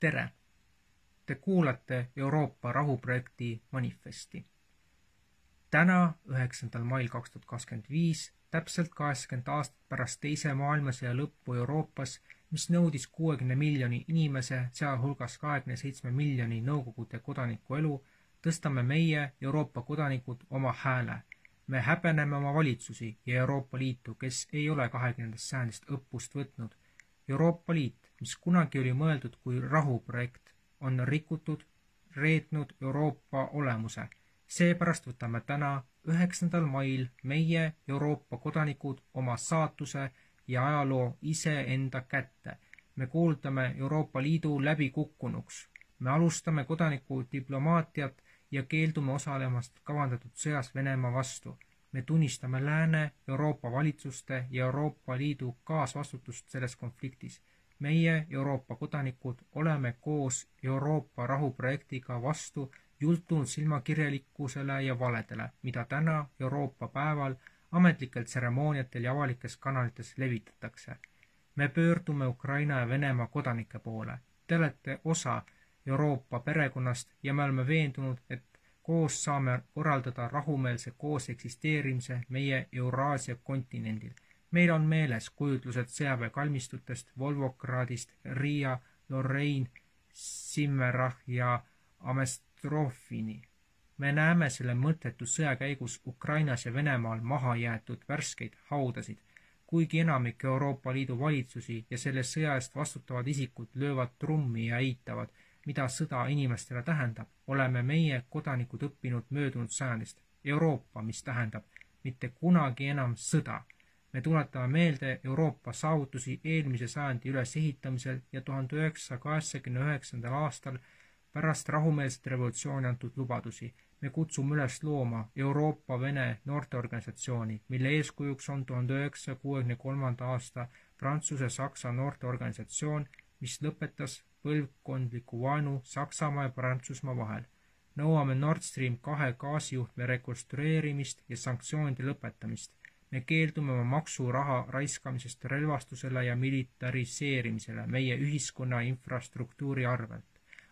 Tere! Te kuulate Euroopa rahuprojekti manifesti. Täna, 9. mail 2025, täpselt 80 aastat pärast teise maailmasõja lõppu Euroopas, mis nõudis 60 miljoni inimese, sealhulgas 27 miljoni Nõukogude kodaniku elu, tõstame meie, Euroopa kodanikud, oma hääle. Me häbeneme oma valitsusi ja Euroopa Liitu, kes ei ole 20. sajandist õppust võtnud. Euroopa Liit, mis kunagi oli mõeldud kui rahuprojekt, on rikutud, reetnud Euroopa olemuse. Seepärast võtame täna, 9. mail, meie, Euroopa kodanikud, oma saatuse ja ajaloo iseenda kätte. Me kuulutame Euroopa Liidu läbikukkunuks. Me alustame kodaniku diplomaatiat ja keeldume osalemast kavandatud sõjas Venemaa vastu. Me tunnistame Lääne, Euroopa valitsuste ja Euroopa Liidu kaasvastutust selles konfliktis. Meie, Euroopa kodanikud, oleme koos Euroopa rahuprojektiga vastu jultunud silmakirjalikkusele ja valedele, mida täna Euroopa päeval ametlikel tseremooniatel ja avalikes kanalites levitatakse. Me pöördume Ukraina ja Venemaa kodanike poole. Te olete osa Euroopa perekonnast ja me oleme veendunud, et koos saame korraldada rahumeelse koos eksisteerimise meie Euraasia kontinendil. Meil on meeles kujutlused sõjaväekalmistutest, Volvogradist, Riia, Lorraine, Simmerach ja Amestrofini. Me näeme selle mõttetu sõja käigus Ukrainas ja Venemaal maha jäetud värskeid haudasid. Kuigi enamik Euroopa Liidu valitsusi ja selle sõja eest vastutavad isikud löövad trummi ja eitavad, mida sõda inimestele tähendab, oleme meie kodanikud õppinud möödunud sajandist. Euroopa, mis tähendab mitte kunagi enam sõda. Me tuletame meelde Euroopa saavutusi eelmise sajandi ülesehitamisel ja 1989. aastal pärast rahumeelset revolutsiooni antud lubadusi. Me kutsume üles looma Euroopa-Vene noorteorganisatsiooni, mille eeskujuks on 1963. aasta Prantsuse-Saksa noorteorganisatsioon, mis lõpetas põlvkondliku vaenu Saksamaa ja Prantsusmaa vahel. Nõuame Nord Stream 2 gaasijuhtme rekonstrueerimist ja sanktsioonide lõpetamist. Me keeldume oma maksuraha raiskamisest relvastusele ja militariseerimisele meie ühiskonna infrastruktuuri arvelt.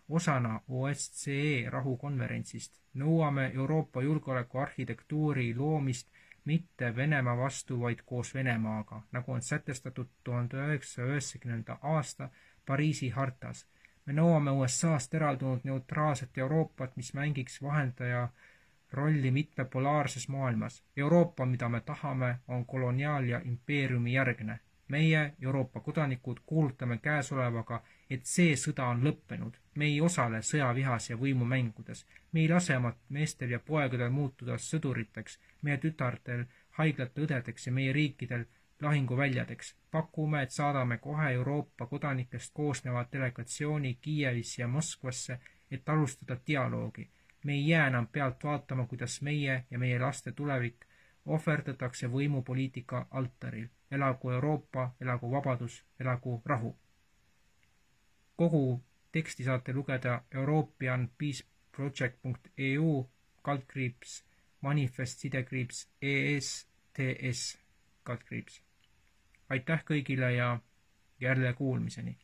Osana OSCE rahukonverentsist nõuame Euroopa julgeolekuarhitektuuri loomist mitte Venemaa vastu, vaid koos Venemaaga, nagu on sätestatud 1990. aasta Pariisi hartas. Me nõuame USA-st eraldunud neutraalset Euroopat, mis mängiks vahendaja rolli mitmepolaarses maailmas. Euroopa, mida me tahame, on koloniaal- ja impeeriumi järgne. Meie, Euroopa kodanikud, kuulutame käesolevaga, et see sõda on lõppenud. Me ei osale sõjavihas ja võimumängudes. Me ei lase oma meestel ja poegadel muutuda sõduriteks, meie tütartel haiglate õdedeks ja meie riikidel lahinguväljadeks. Pakume, et saadame kohe Euroopa kodanikest koosneva delegatsiooni Kiievis ja Moskvasse, et alustada dialoogi. Me ei jää enam pealt vaatama, kuidas meie ja meie laste tulevik ohverdatakse võimupoliitika altaril. Elagu Euroopa, elagu vabadus, elagu rahu. Kogu teksti saate lugeda europeanpeaceproject.eu /manifest/ESTS. Aitäh kõigile ja jälle kuulmiseni!